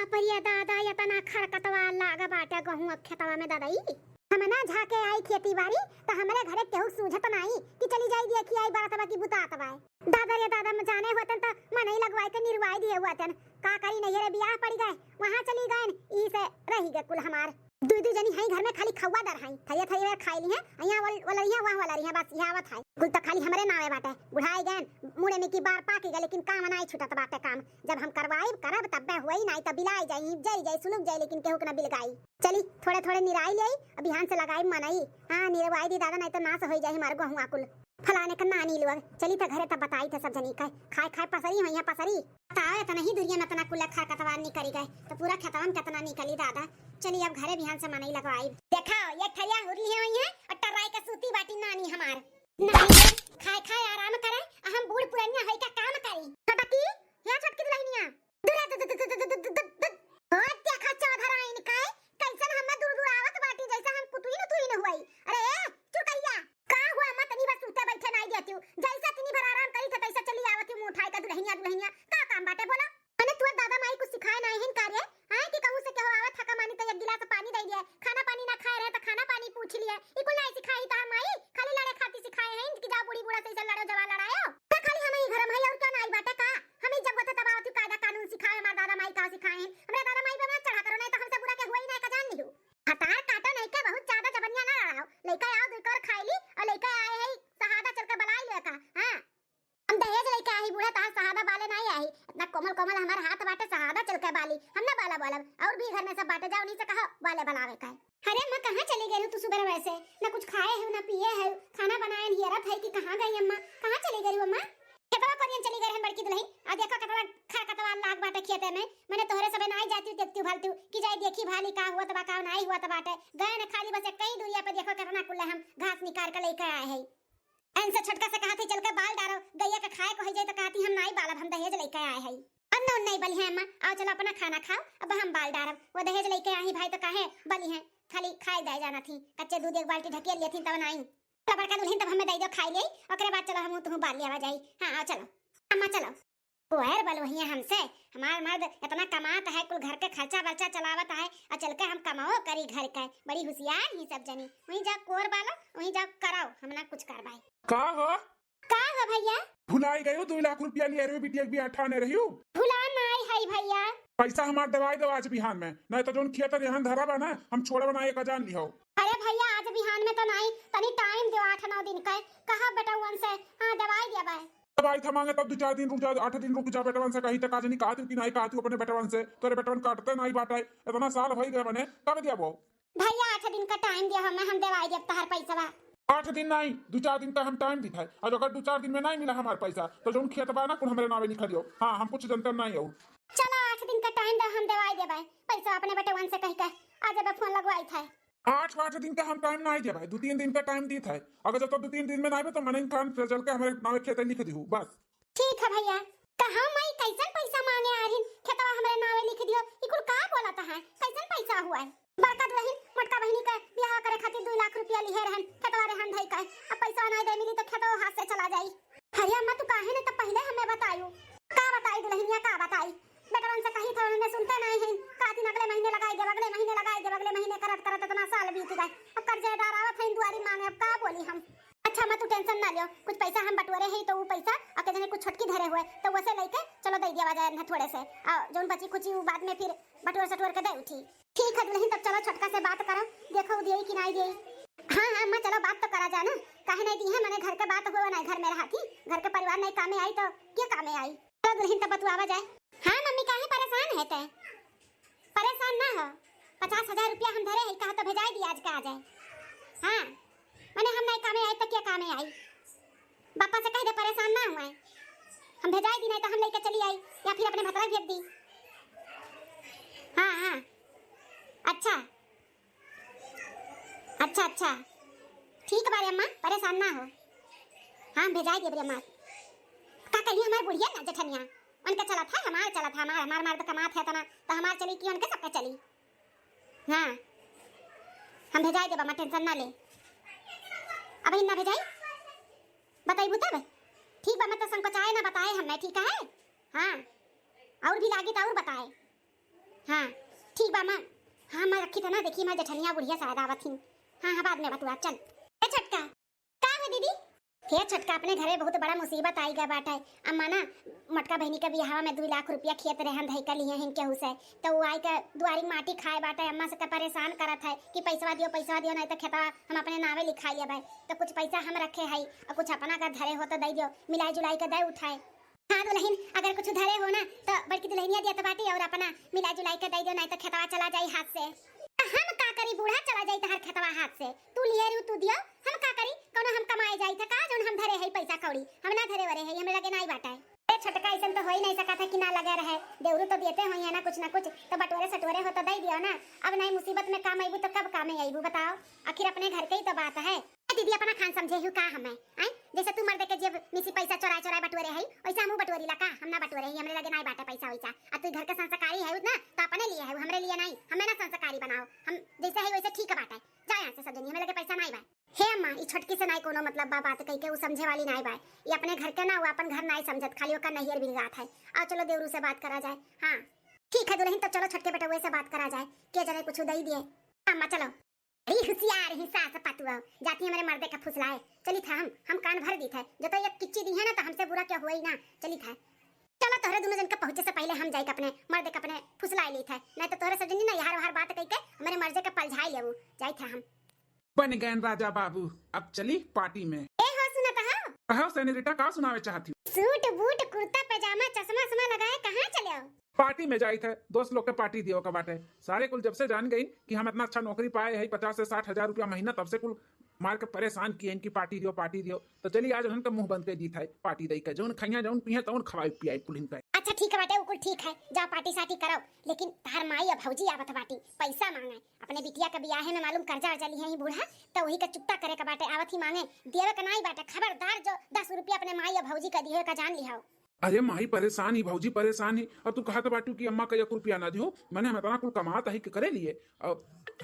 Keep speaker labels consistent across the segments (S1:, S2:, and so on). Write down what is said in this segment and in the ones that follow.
S1: बाप रे दादा इतना खरकतवा लागा बाटा गहूं अब खेतवा में दादाई हम ना झाके आई खेती बाड़ी त हमरे घरे केहू सूझत नहीं कि चली जाई देखी आई बातवा की बुतातवा दादा रे दादा में जाने होतन त मनई लगवाई के निर्वाई दिए हुआतन का करी नहीं रे बियाह पड़ गए वहां चली गए ई से रही गए कुल हमार दू जनी हई घर में खाली खवा दर हई थैया थैया खाई ली है अइया वाला वहां वाला रही है बस यहां आवत है कुल त खाली हमरे नावे बाटे बुढ़ाई गए मुड़े में की बार पाकी गए लेकिन काम नहीं छूटत बाटे काम जब हम करवाई करब तब होई नहीं त बिलाई जाई सुलुक जाई लेकिन केहू के ना बिलगाई चली थोड़े थोड़े निराई ले अभियान से लगाई मनई हां निरवाई दी दादा नहीं तो नाश होई जाई हमार गहुआ कुल फलाने का नानी लोग चली त घरे त बताई थे सब जनी का खाए खाए पसरी होइया पसरी तावे त नहीं दुनिया में तना कुल खा कतवार निकली गए तो पूरा खेतवा में कितना निकली दादा चली अब घरे बिहान से मनई लगवाई देखा ये ठैया हुरली है वही है और टराई का सूती बाटी नानी हमार नानी खाए खाए आराम करे हम बूढ़ पुरानिया होई का काम करी छोटकी या छोटकी दुल्हनिया और देखा चौधरा इनका कैसन हम दूर दूर आवत बाटी जैसा हम कुतुई न हुई अरे चुकैया का हुआ मत नहीं बस सूते बैठे नहीं देती जैसा तिनी भर आराम करी थे तैसा चली आवत मुंह उठाई का दुल्हनिया का काम बाटे बोला अने तू दादा माई कुछ सिखाए नहीं है कार्य हां कि कहूं से के हो आवत थका मानी तो एक गिलास पानी दे दिया खाना पानी ना खाए रहे तो खाना पानी पूछ लिया ई कुल नहीं सिखाई ता माई खाली लड़े खाती सिखाए हैं कि जा बूढ़ी बूढ़ा से लड़ो जवान लड़ायो तो खाली हम ही घर में और क्या नहीं बाटे का हम ही जब होते तब आवत कायदा कानून सिखाए हमार दादा माई का सिखाए हैं हमरे दादा माई पे मत चढ़ा करो नहीं तो हमसे बुरा के हुई नहीं का जान लियो हतार काटा नहीं के बहुत ज्यादा जबनिया ना लड़ाओ लेके आओ दो कर खाई ली और लेके आए है शहादा चल के बलाई ले का हां हम दहेज लेके आई बूढ़ा ता शहादा बाले नहीं आई इतना कोमल कोमल हमार हाथ बाटे शहादा चल के बाली हम ना बाला बोलब और भी घर में सब बाटे जाओ नहीं से कहो बाले बनावे का अरे मैं कहां चली गई तू सुबह वैसे ना कुछ खाए है ना पिए है खाना बनाए नहीं रत है कि कहां गई अम्मा कहां चली गई अम्मा केतवा करियन चली गई हम बड़की दुल्हन आ देखो केतवा खा कतवा लाग बाटे खेते में मैंने तोहरे सबे नहीं जाती देखती भालती कि जाई देखी भाली का हुआ तबा का नहीं हुआ तबाटे गए ना खाली बस कई दूरिया पे देखो कितना कुल्ला हम घास निकाल के लेके आए हैं ऐसे छोटका से कहा थी चल के बाल डालो गैया के खाए को हो जाए तो कहती हम नहीं बालब हम दहेज लेके आए हैं अन्ना नहीं बली है अम्मा आओ चलो अपना खाना खाओ अब हम बाल डालब वो दहेज लेके आई भाई तो काहे बली है खाली खाए दे जाना थी कच्चे दूध एक बाल्टी ढकेल ली थी तब नहीं तब का दुल्हन तब हमें दे दो खाई ले ओकरे बाद चलो हम तुम बाल लिया जाई हां आओ चलो अम्मा चलो कोहर बल वही है हमसे हमार मर्द इतना कमाता है कुल घर के खर्चा बर्चा चलावत है और चल के हम कमाओ करी घर का बड़ी होशियार ही सब जनी वहीं जा कोर बाला वहीं जा कराओ हम ना कुछ करवाई का हो भैया
S2: भुलाई गयो 2 लाख रुपया लिए रे बिटिया भी ठाने रहियो
S1: भुला नहीं है भैया
S2: पैसा हमार दवाई दवा आज बिहान में नहीं तो जोन खेत यहां धरा बना हम छोड़ बना एक जान लियो
S1: अरे भैया आज बिहान में तो नहीं तनी टाइम दो 8-9 दिन का कहां बेटा वन से हां दवाई दिया भाई
S2: दवाई था मांगे तब 2-4 दिन रुक जा 8 दिन रुक जा बेटवन से कहीं तक आज नहीं कहती कि नहीं कहती अपने बेटवन से तोरे बेटवन काटते नहीं बाटा इतना साल हो गए बने कब दिया वो
S1: भैया 8 दिन का टाइम दिया हम दवाई देब तहर पैसा
S2: 8 दिन नहीं 2-4 दिन का हम टाइम दी था और अगर 2-4 दिन में नहीं मिला हमारे पैसा तो जोन खेत बा ना कुल हमरे नावे लिख दियो हां हम कुछ जनता नहीं हो
S1: चलो 8 दिन का टाइम दे हम दवाई देबे पैसा अपने बेटवन से कह के आज अब फोन लगवाई था
S2: 8 दिन का हम टाइम नहीं दे भाई 2-3 दिन का टाइम दी था अगर जब तक 2-3 दिन में नहीं तो मन खान चल के हमारे नावे खेत लिख दियो बस
S1: ठीक है भैया कहां मैं कैसन पैसा मांगे आरिन खेतवा हमारे नावे लिख दियो ई कुल का बोलता है कैसन पैसा हुआ है बड़का दुल्हन मोटका बहिनी का ब्याह करे खातिर 2 लाख रुपया लिए रहन खेतवा रहन धई का अब पैसा नहीं दे मिली तो खेतवा हाथ से चला जाई भैया मैं तू काहे ने तो पहले हमें बतायो का बताई दुल्हनिया का बताई बेटवन से कही था उन्होंने सुनते नहीं हैं काती अगले महीने लगाई दे अगले महीने करत करत इतना साल बीत गए अब कर्जेदार आवत है दुआरी मांगे अब का बोली हम अच्छा मैं तू टेंशन ना लियो कुछ पैसा हम बटोरे हैं तो वो पैसा अके जने कुछ छटकी धरे हुए तो वैसे लेके चलो दे दिया जाए ना थोड़े से जोन बची कुछ बाद में फिर बटोर सटोर के दे उठी ठीक है दुल्हन तब चलो छटका से बात करो देखो दिए कि नहीं दिए हां मैं चलो बात तो करा जा ना काहे नहीं दी है मैंने घर के बात हुआ ना घर में रहा थी घर के परिवार नहीं कामे आई तो क्या कामे आई चलो दुल्हन तब बतुआवा जाए हां मम्मी काहे परेशान है ते परेशान ना हो 50,000 रुपया हम धरे है कहा तो भेजाई दी आज का आ जाए हां मैंने हम नहीं कामे आई तो क्या कामे आई पापा से कह दे परेशान ना हुए हम भेजाई दी नहीं तो हम लेके चली आई या फिर अपने भतरा भेज दी हां अच्छा अच्छा ठीक बारे अम्मा परेशान ना हो हां भेजाई दे अम्मा का कहिए हमार बुढ़िया ना जठनिया उनका चला था हमार तो कमात है तना तो हमार चली कि उनके सबके चली हां हम भेजाई दे अम्मा टेंशन ना ले अब ना भेजाई बताइबू तब ठीक बा मैं तो संकोचाए ना बताए हम ठीक है हां और भी लागी तो और बताए हाँ ठीक बा मां। हाँ मैं रखी था ना, देखी मैं जठनिया बुढ़िया शायद आवत थी। हाँ बाद में बतुआ चल। ए छटका का हो दीदी? हे छटका अपने घरे बहुत बड़ा मुसीबत आई गया बाटा। अम्मा ना मटका बहनी का बियाह में 2 लाख रुपया खेत रहन धई कर लिए हैं के हुसे, तो वो आई के दुआरी माटी खाए बाटा। अम्मा से परेशान करत है कि पैसा दियो नहीं तो खेतवा हम अपने नावे लिखा लेबै। तो कुछ पैसा हम रखे है और कुछ अपना का धरे हो तो दे दियो, मिलाई जुलाई के दे उठाए। हाँ दुल्हन अगर कुछ धरे हो ना तो बड़की दुल्हनिया दिया तो बाटी और अपना मिलाई जुलाई के दे दियो, नहीं तो खेतवा चला जाई हाथ से। हम का करी बूढ़ा चला जाई तहर खेतवा हाथ से, तू लिए रू तू दियो, हम का करी कोनो हम कमाए जाई था का जोन हम धरे है पैसा कौड़ी, हम ना धरे वरे है, हमें लगे नहीं बाटा है। ए छटका ऐसा तो हो ही नहीं सका था कि ना लगे रहे, देवरू तो देते होई है ना कुछ तो बटोरे सटोरे हो तो दे दियो ना। अब नहीं मुसीबत में काम आईबू तो कब काम में आईबू बताओ, आखिर अपने घर के ही तो बात है। दीदी अपना खान समझे हूं का हमें आई, जैसे तू मर्द के जब मिसी पैसा चोरा बटोरे है वैसा हम बटोरी ला का, हम ना बटोरे है, हमरे लगे नहीं बाटा पैसा वैसा। अब तू घर के संस्कारी है ना तो अपने लिए है, हमरे लिए नहीं, हमें ना संस्कारी बनाओ, हम जैसे है वैसे ठीक बाटा। जा यहां से सब जनी, हमें लगे पैसा नहीं बा। हे अम्मा ई छोटकी से नहीं कोनो मतलब बा बात कह के वो समझे वाली नहीं बा, ये अपने घर के ना वो अपन घर नहीं समझत, खाली ओका नहियर बिगात है। आओ चलो देवरू से बात करा जाए। हां ठीक है दुल्हन, तो चलो छटके बेटे से बात करा जाए, के जने कुछ दे दिए। अम्मा चलो अरे होशियार ही सास पतुआ जाती हमारे मर्दे का फुसलाए। चली था हम कान भर दी थे, जो तो ये किच्ची दी है ना तो हमसे बुरा क्या हुआ ही ना। चली था चलो तोहरे दोनों जन के पहुंचे से पहले हम जाए अपने मर्दे के अपने फुसलाए ली थे, नहीं तो तोहरे सजनी ना यार बात कह के हमारे मर्दे के पलझाई लेबू जाई था। हम
S2: बन गए राजा बाबू, अब चली पार्टी में।
S1: ए हो सुनत हो
S2: कहा सेनेरिटा का सुनावे चाहती हूँ?
S1: सूट बूट कुर्ता पैजामा चश्मा समा लगाए कहाँ चले हो?
S2: पार्टी में जाई थे, दोस्त लोग के पार्टी दियो का बाटे। सारे कुल जब से जान गई कि हम इतना अच्छा नौकरी पाए है 50 से 60 हजार रुपया महीना, तब से कुल मार के परेशान किए इनकी पार्टी दियो। तो चलिए आज उनका मुंह बंद कर दी था पार्टी दई के, जौन खैया जौन पिए तौन खवाई पियाई कुल इनका।
S1: अच्छा ठीक है बाटे उकुल ठीक है, जा पार्टी साटी करो, लेकिन तार माई और भौजी आवत बाटी पैसा मांगे अपने बिटिया के बियाह में, मालूम कर्जा वर्जा लिए ही बूढ़ा, तो वही का चुकता करे का बाटे, आवत ही मांगे देवे का नहीं बाटे। खबरदार जो 10 रुपया अपने माई और भौजी का दिए का जान लिहाओ।
S2: अरे माही परेशान ही, भौजी परेशान ही, और तू कहा तो बाटू की अम्मा का 1 रुपया ना दियो, मैंने हम इतना कुल कमाता ही करे लिए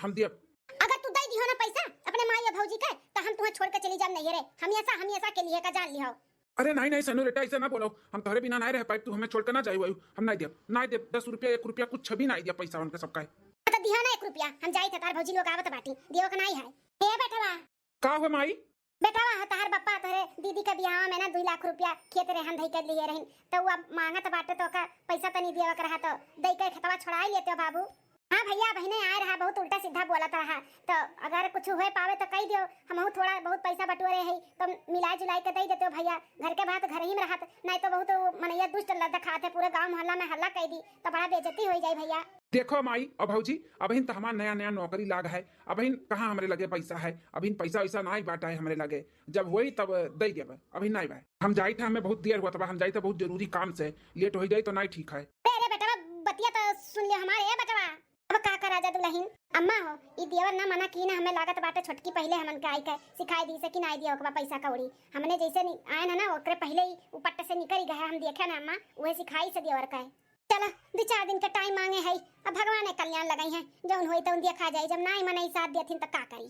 S2: हम दिया।
S1: अगर तू दे दियो ना पैसा अपने माई और भौजी के तो हम तुम्हें छोड़ के चली जाम नहीं रे, हम ऐसा के लिए का जान लिहाओ।
S2: अरे नहीं सेनोरिटा ऐसे ना बोलो, हम तोहरे बिना नहीं रह पाए, तू हमें छोड़ के ना जाई, हम नहीं दे 10 रुपया 1 रुपया कुछ भी नहीं दिया पैसा उनके सबका।
S1: तो दिया ना 1 रुपया, हम जाई थे तार भौजी लोग आवत बाटी दियो का नहीं है। ए बेटवा
S2: का हुआ माई?
S1: बेटवा तार बप्पा तोरे दीदी का बियाह में ना 2 लाख रुपया खेत रहन धई के लिए रहन, तो वो मांगत बाटे तो का पैसा तो नहीं दिया रहा, तो दई के खतवा छोड़ा लेते हो बाबू। हाँ भैया बहने आए रहा, बहुत उल्टा सीधा बोला रहा, तो अगर कुछ हुए पावे तो कह दियो, हम थोड़ा बहुत पैसा बटोरे है तो मिलाई जुलाई के दे देते हो भैया। घर के बात घर ही में रहत, नहीं तो बहुत मनैया दुष्ट दिखाते पूरे गांव मोहल्ला में हल्ला कह दी तो बड़ा बेइज्जती हो जाए भैया।
S2: देखो माई और भौजी, अबहिन तो हमारा नया नौकरी लाग है, अबहिन कहाँ हमारे लगे पैसा है, अबहिन पैसा वैसा नहीं बांटा है हमारे लगे, जब वही तब दे देव, अभी नहीं भाई। हम जाई थे, हमें बहुत देर हुआ था, हम जाई थे बहुत जरूरी काम से, लेट हो जाए तो नहीं ठीक है।
S1: अरे बेटा बतिया तो सुन लियो हमारे बेटवा, अब का करा जा दुल्हन अम्मा हो ई देवर ना मना की ना, हमें लागत बाटे छोटकी पहले हमन के आई के सिखाई दी से कि नहीं दिया ओकरा पैसा कौड़ी, हमने जैसे आए ना ओकरे पहले ही ऊपर से निकल गए, हम देखे ना अम्मा वही सिखाई से देवर का। चलो 2-4 दिन का टाइम मांगे है, अब भगवान ने कल्याण लगाई है, जौन होई तो देखा जाए, जब नहीं मनाई साथ देथिन तो का करी।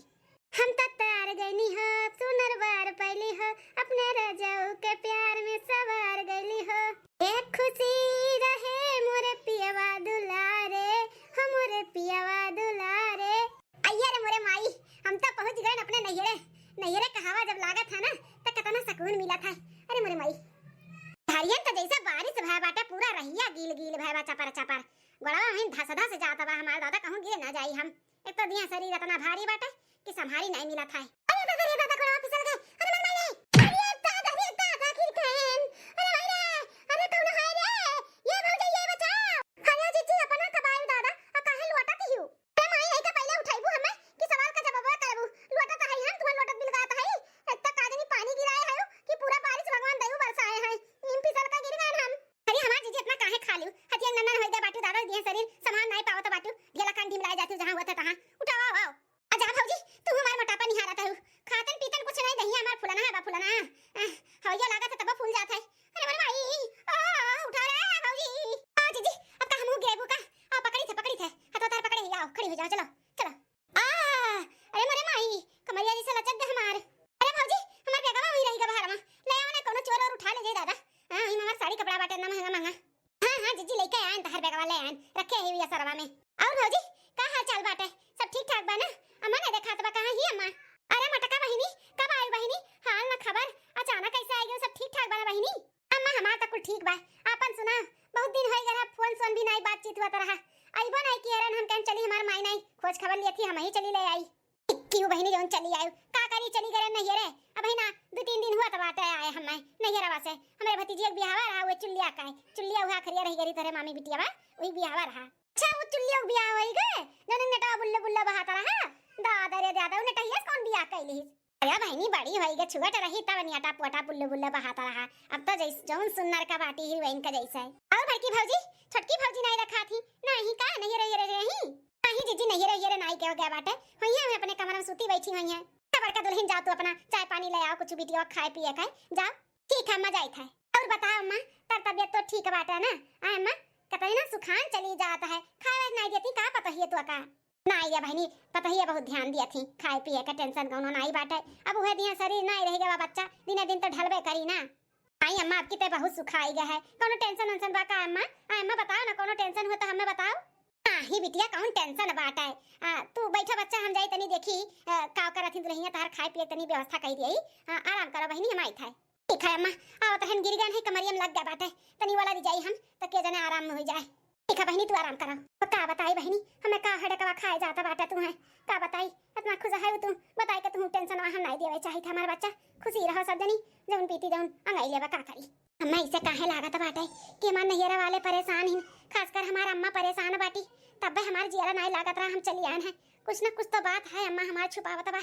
S1: हम तो तार गईनी हो सुनर बार पहली हो, अपने रजाऊ के प्यार में सवार गईली हो, एक खुशी रहे मोरे पियवा दुलारे, हमरे पियवा दुलारे। अय्या रे मोरे माई, हम तो पहुंच गए अपने नैहरे का हवा जब लागा था ना तो कितना सुकून मिला था। अरे मोरे माई धारियन तो जैसा बारिश भया बाटे, पूरा रहिया गील भया बा, चपर गोड़वा हम धसधा से जाता बा, हमार दादा कहूं गिर ना जाई हम, एक तो दिया शरीर इतना भारी बाटे कि संभारी नहीं मिला था। अरे दादा गोड़वा फिसल गए, अरे मर माई अरे दादा आखिर कहन, अरे भाई रे अरे कौन है रे, ये भौजी ये बचाओ। हरिया जीजी अपना कबाई दादा आ काहे लोटत हियो? अरे माई आई का पहले उठाइबू हमें कि सवाल का जवाब करबू, लोटत है हम तुम्हारे लोटत बिल गात है, इतना काजनी पानी गिराए है कि पूरा बारिश भगवान दयु बरसाए है, नीम फिसल का गिर गए हम। अरे हमार जीजी इतना काहे खा लियो, हथिया नन्ना होई दे बाटू दादा दिए शरीर संभाल नहीं पावत बाटू, ढेला कान ढिमलाए जाती जहां होते तहां उठाओ आओ। आजा भौजी तू हमार मोटापा निहारत है, खातन पीतन कुछ नहीं दही हमार फुलाना है बा फुलाना हौया लागत तब फूल जात है। अरे मेरे भाई उठा रे भौजी, आ जीजी अब का हम गिरेबू का, आ पकड़ी थे हाथ तार पकड़े आओ खड़ी हो जाओ, चलो अरे मेरे माई कमरिया जी से लचक गए हमार। अरे भौजी हमार बेगवा वही रही बाहर में, ले आओ ना कोनो चोर और उठा ले जाए दादा। हां ई हमार साड़ी कपड़ा बाटे ना महंगा हां जीजी लेके आए तहर बेगवा ले आए रखे है ये सारा घरवा में। और भौजी का हाल चाल बाटे? सब ठीक ठाक बा ना? अम्मा ने देखा तो कहां ही अम्मा? अरे मटका बहिनी कब आई बहिनी? हाल ना खबर अचानक कैसे आई गई? सब ठीक ठाक बा ना बहिनी? अम्मा हमार त कुल ठीक बा। आपन सुना बहुत दिन होई गए फोन सोन भी नहीं बातचीत हुआ रहा। आईबो नहीं कि एरन हम कहीं चली हमार माई नहीं खोज खबर लिए थी हम ही चली ले आई। क्यों बहिनी जौन चली आयो का करी चली गए नहीं रे? अब है ना 2-3 दिन हुआ त बाटे आए हम नहीं रवा से हमरे भतीजी एक बियाह रहा वो चुल्लिया का है चुल्लिया हुआ खरिया रही गरी तोरे मामी बिटिया बा वही बियाह रहा। अच्छा वो चुल्लिया के बियाह होई गए जने नेटा बुल्ले बुल्ले बहाता रहा दादा रे दादा ने टहिया कौन बियाह कैली? अरे बहिनी बड़ी होई गए छुगट रही तब नियाटा पोटा बुल्ले बुल्ले बहाता रहा। अब तो जैस जौन सुन्नर का बाटी हीरोइन का जैसा है। और बड़की भौजी छोटकी भौजी नहीं रखा थी नहीं का नहीं रही नहीं जीजी नहीं रही नहीं क्या हो गया बाटे होई है अपने कमरे में सूती बैठी हुई है। बड़का दुल्हन जाओ तू अपना चाय पानी ले आओ कुछ बिटिया खाए पिए का जाओ। ठीक है अम्मा जाई था। और बताओ अम्मा तर तबियत तो ठीक बाटे ना? आ अम्मा कहते ना सुखान चली जाता है खाए नहीं देती का पता ही तो का नहीं है बहनी पता ही बहुत ध्यान दिया थी खाए पिए का टेंशन कौनो नहीं बाटे। अब वह दिया शरीर नहीं रहेगा बच्चा दिन दिन तो ढलबे करी ना। आई अम्मा आपकी तो बहुत सुखाई गया है कोनो टेंशन वेंशन बा का अम्मा? अम्मा बताओ ना कोनो टेंशन हो तो हमें बताओ। ही बिटिया कौन टेंशन बाटा है तू बैठा बच्चा हम जाई तनी देखी का करत ही दुल्हनिया तार खाए पिए तनी व्यवस्था कर दिई आराम करो बहनी हम आई था। ठीक है अम्मा आओ तहन गिर गन है कमरियम लग गया बाटे तनी वाला दी जाई हम तो के जने आराम में हो जाए। ठीक है बहनी तू आराम करो। तो का बताई बहनी हमें का हड़कवा खाए जाता बाटे तू है का बताई इतना खुश है तू बताई के तू टेंशन वहां नहीं देवे चाहिए था हमारा बच्चा खुशी रहो सब जनी जौन पीती जौन अंगाई लेवा का करी। अम्मा इसे काहे लागत बाटे कि मन नहिरा वाले परेशान हैं खासकर हमारा अम्मा परेशान बाटी तब हमार जियारा नहीं लागत रहा हम चली आन है कुछ ना कुछ तो बात है अम्मा हमार छुपावत बा।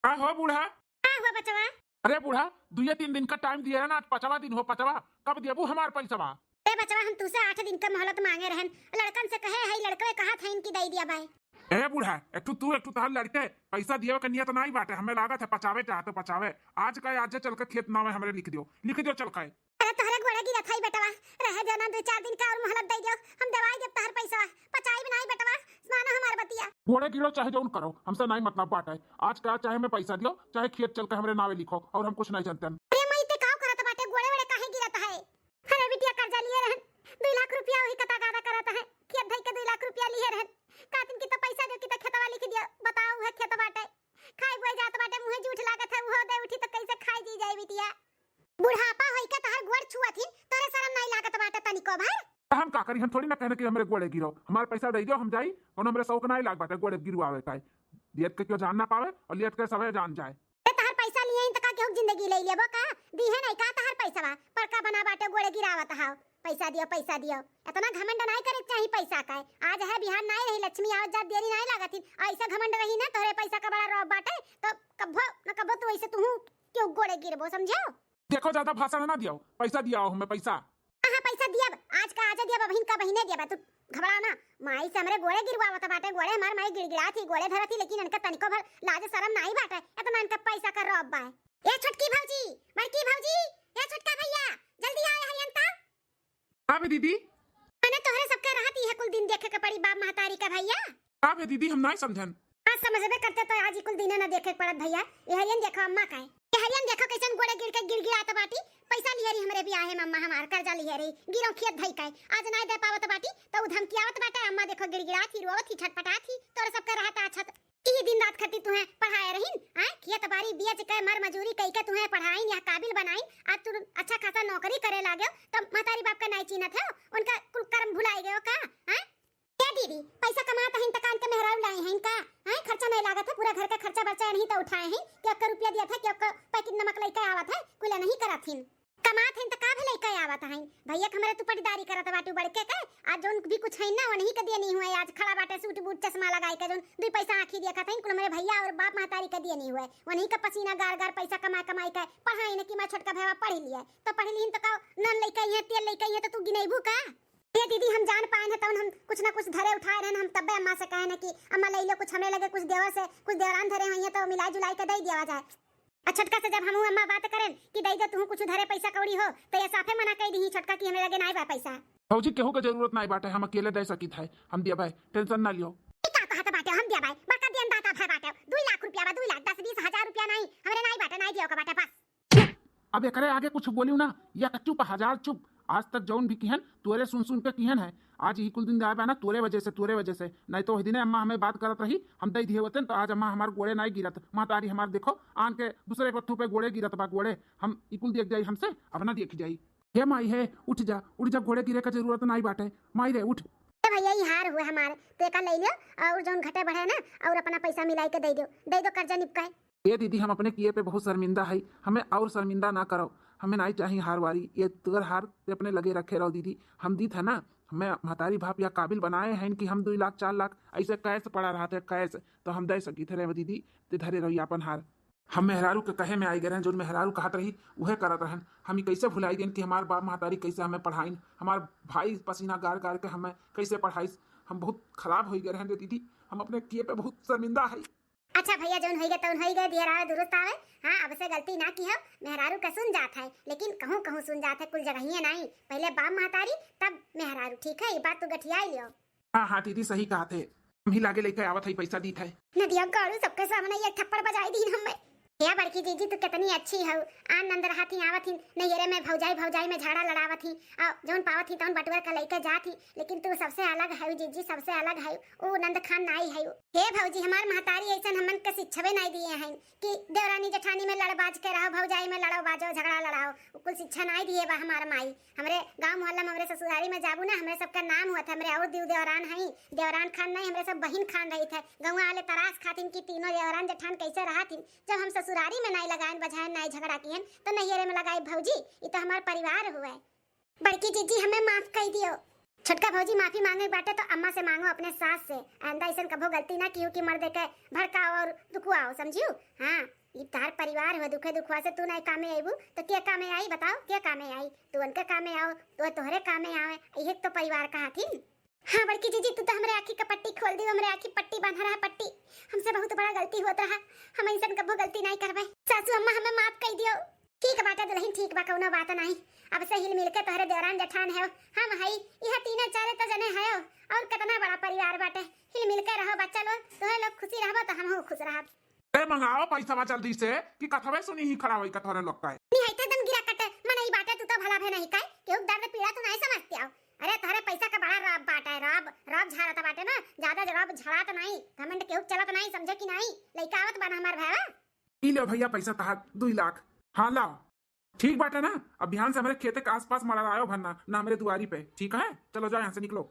S2: का हो बूढ़ा?
S1: का हो बचवा?
S2: अरे बूढ़ा 2-3 दिन का टाइम दिया ना 5वां दिन हो 5वां कब देबू हमार पैसा?
S1: ए बचवा हम तुसे 8 दिन का मोहलत मांगे रहन लड़कन से कहे है लड़के कहा था इनकी दई दिया भाई।
S2: ए बूढ़ा एक तू तार लड़के पैसा दियो के नियत नहीं बाटे हमें लागत है पचावे चाहते पचावे आज का आज चल के खेत नामे हमरे लिख दियो चल के।
S1: अरे तोहरे घोड़ा गिरा थाई बेटवा रह जाना 2-4 दिन का और मोहलत दई दियो हम दवाई देब तहर पैसा पचाई भी नहीं बेटवा मानो हमार बतिया।
S2: घोड़े गिरो चाहे जौन करो हमसे नहीं मतलब बात है आज का चाहे मैं पैसा दियो चाहे खेत चल के हमरे नावे लिखो और हम कुछ नहीं जानते।
S1: अरे मैं इते काव करत बाटे घोड़े वड़े काहे गिरत है? अरे बिटिया कर्जा लिए रहन 2 लाख रुपया वही कता गादा करत है खेत धई के 2 लाख रुपया लिए रहन कातिन की तो पैसा दे की तो खेतवा लिख दिया बताओ है खेत बाटे खाई बुए जात बाटे मुंह झूठ लागत है वो दे उठी तो कैसे खाई जी जाई बिटिया? बुढ़ापा होई के तहर गोड़ छुआथी तोरे शरम नहीं लागत बाटे तनिको भर?
S2: हम का करी हम थोड़ी ना कहने कि हमरे गोड़े गिरो हमारे पैसा दे दियो हम जाई और हमरे शौक नहीं लाग बाटे गोड़े गिरवावे का लियत के क्यों जान ना पावे और लियत के सबे जान जाए।
S1: ए तहर पैसा लिए त का केहू जिंदगी ले लेबो का दी है नहीं का तहर पैसा बा परका बना बाटे गोड़े गिरावत हाओ पैसा दियो इतना घमंड नहीं करे चाहिए पैसा का आज है बिहार नहीं रही लक्ष्मी आवत जात देरी नहीं लागत ऐसा घमंड रही ना तोरे पैसा का बड़ा रौब बाटे तो कब्बो न कब्बो तो ऐसे तू क्यों गोड़े गिरबो समझो?
S2: देखो ज्यादा भाषण ना दियो पैसा दिया हमें पैसा।
S1: हां पैसा दिया आज का आज दिया बहिन का बहिने दिया तू घबरा ना माई से हमरे गोड़े गिरवावत बाटे गोड़े हमार माई गिड़गिड़ा थी गोड़े धरती लेकिन इनका तनिको भर लाज शरम नहीं बाटे इतना इनका पैसा का रौब बा। ए छोटकी भौजी बड़की भौजी ए छोटका भैया जल्दी आए हरियंता।
S2: हां बे दीदी
S1: मैंने तोहरे सबके रहती है कुल दिन देखे के पड़ी बाप महतारी का भैया।
S2: हां बे दीदी हम नहीं समझन
S1: आज समझबे करते तो आज कुल दिन ना देखे पड़त भैया। ये हरियन देखो अम्मा का ये हरियन देखो कैसन गोड़े गिर के गिड़गिड़ात बाटी पैसा लिहरी हमरे भी आहे मम्मा हमार कर्जा लिहरी गिरो खेत धई काय आज नहीं दे पावत बाटी तो धमकियावत बाटे अम्मा देखो गिड़गिड़ात ही रोवत ही छटपटात ही तोरे सबके रहता अच्छा ई दिन रात खती तुहे पढ़ाए रहीन हैं खेत बाड़ी बेच के मर मजूरी कई के तुहे पढ़ाई या काबिल बनाई आज तू अच्छा खासा नौकरी करे लागे तो महतारी बाप का नहीं चिन्हत है उनका कुल कर्म भुलाई गयो का हैं? क्या दीदी पैसा कमाता है तकान के मेहरारू लाए हैं इनका हैं खर्चा नहीं लागत है पूरा घर का खर्चा बचा नहीं तो उठाए हैं क्या रुपया दिया था क्या पैकेट नमक लेके आवत है कुल नहीं करत हिन कमात हैं त का भले के आवत है भैया हमरे तू पटदारी करत बाटू बड़के के आज जोन भी कुछ है ना वो नहीं के दिए नहीं हुए आज खड़ा बाटे सूट बूट चश्मा लगाए के जोन 2 पैसा आंखी दिया था कुल मेरे भैया और बाप महतारी के दिए नहीं हुए वो नहीं का पसीना गार गार पैसा कमाई के पढ़ाई ने कि मैं छोटका भैया पढ़ लिया तो पढ़ लीन तो का नन लेके है तेल लेके है तो तू गिनेबू का? ये दीदी हम जान पाए हैं तो हम कुछ ना कुछ धरे उठाए रहे हम तब्बे अम्मा से कहे ना कि अम्मा ले लो कुछ हमें लगे कुछ देवर से कुछ देवरान धरे हुई है तो मिलाई जुलाई के दे दिया जाए। छोटका से जब हम अम्मा बात करें कि दई दे तू कुछ धरे पैसा कौड़ी हो तो ये साफे मना कर दी छोटका कि हमें लगे नहीं बा पैसा।
S2: फौजी केहू के जरूरत नहीं बाटे हम अकेले दे सकी था हम दिया भाई टेंशन ना लियो।
S1: का कहत बाटे हम दिया भाई बड़का देन दाता भाई बाटे 2 लाख रुपया बा 2 लाख 10-20 हजार रुपया नहीं हमरे नहीं बाटे नहीं दियो का बाटे बस।
S2: अब एकरे आगे कुछ बोलियो ना या चुप हजार चुप आज तक जौन भी किहन तोरे सुन के किहन है। आज ही कुल दिन आए बा ना तोरे वजह से नहीं तो वही दिन अम्मा हमें बात करत रही हम दई दिए होते तो आज अम्मा हमारे गोड़े नहीं गिरत। महतारी हमारे देखो आन के दूसरे पत्थू पे गोड़े गिरत बा गोड़े हम इकुल देख जाई हमसे अपना देख जाई। हे माई है उठ जा घोड़े गिरे का जरूरत नहीं बाटे माई रे उठ।
S1: भैया ये हार हुए हमारे तो एक ले लियो और जौन घटे बढ़े ना और अपना पैसा मिलाई के दे दो कर्जा निपकाए।
S2: ये दीदी हम अपने किए पे बहुत शर्मिंदा है हमें और शर्मिंदा ना करो हमें नहीं चाहिए हार वारी ये तुअर हार अपने लगे रखे रहो दीदी हम दी था ना हमें महतारी बाप या काबिल बनाए हैं कि हम 2 लाख 4 लाख ऐसे कैसे पड़ा रहा था कैसे तो हम दे सकी थे दीदी ते धरे रही अपन हार हम मेहरारू के कहे में आई गए जो मेहरारू कहत रही वह करत रहन हम कैसे भुलाई गए कि हमारे बाप महतारी कैसे हमें पढ़ाई हमारे भाई पसीना गार गार के हमें कैसे पढ़ाई हम बहुत खराब हो गए रहन दीदी हम अपने किए पे बहुत शर्मिंदा है।
S1: अच्छा भैया जौन होई गए तौन होई गए दिहरा दुरुस्त आवे। हाँ अब से गलती ना की हो मेहरारू का सुन जात है लेकिन कहूँ सुन जात है कुल जगह ही नहीं पहले बाप महतारी तब मेहरारू ठीक है ये बात तो गठिया लियो।
S2: हाँ दीदी सही कहा थे हम ही लागे लेके आवत है पैसा दी थे
S1: नदिया गाड़ू सबके सामने ये थप्पड़ बजाई दी हमें। या बड़की जीजी तू कितनी अच्छी हो आन नंदर हाथी आवत ही नैयरे में भौजाई में झाड़ा लड़ावत ही और जौन पावत ही तौन बटुआ का लेके जात ही लेकिन तू सबसे अलग है जीजी सबसे अलग है ओ नंद खान नाई है। हे भौजी हमार महतारी ऐसन हमन के शिक्षावे नहीं दिए हैं कि देवरानी जेठानी में लड़बाज के रहो भौजाई में लड़ो बाजो झगड़ा लड़ाओ कुल शिक्षा नहीं दिए बा हमार माई। हमरे गांव मोहल्ला में हमरे ससुरारी में जाबू ना हमरे सबका नाम हुआ था हमरे और देवरान है देवरान खान नहीं हमरे सब बहिन खान रही थे गौवा वाले तरास खातिन की तीनों देवरान जेठान कैसे रहा थी जब हम ससुरारी में नहीं लगाएन बजाएन नहीं झगड़ा कियन तो नैयरे में लगाई भौजी ये तो हमार परिवार हुआ है। बड़की जीजी हमें माफ कर दियो। छोटका भौजी माफी मांगे बाटे तो अम्मा से मांगो अपने सास से आंदा ऐसा कभो गलती ना कियो कि मर्द के भड़काओ और दुखवाओ समझियो। हाँ ये तार परिवार हो दुखे दुखवा से तू नहीं कामे आईबू तो क्या कामे आई बताओ क्या कामे आई तू उनके कामे आओ तो तोहरे कामे आवे यही तो परिवार कहा थी। हाँ बड़की जीजी तू तो हमरे आँखी का पट्टी खोल दी हमरे आँखी पट्टी बांधा रहा पट्टी हमसे बहुत बड़ा गलती होता रहा हम ऐसा कभो गलती नहीं करवाए सासू अम्मा हमें माफ कर दियो। ठीक बात है दुल्हन ठीक बा कौनो बात नहीं अब से हिल मिल के तोहरे देवरान जेठान है हम हई यह तीनों चारे तो जने है और कितना बड़ा परिवार बाटे हिल मिल के रहो बच्चा लोग तोहे लोग खुशी रहबो तो हम खुश रहब।
S2: ए मंगाओ पैसा जल्दी से कि कथवे सुनी ही खड़ा होई कथोरे लोग का
S1: नहीं है तो दम गिरा कटे मन ई बाटे तू तो भला भे नहीं काय केहू दर्द पीड़ा तो नहीं समझते आओ। अरे तोहरे पैसा का बड़ा रब बाटा है रब झाड़ता बाटे ना ज्यादा रब झड़ा तो नहीं घमंड केहू चलत नहीं समझे कि नहीं लइका आवत बना हमार भाई
S2: ई लो भैया पैसा तहार 2 लाख हाँ लाओ ठीक बाटे ना अब ध्यान से हमारे खेते के आसपास मरा आयो भरना ना हमारे दुआरी पे ठीक है चलो जाओ यहाँ से निकलो।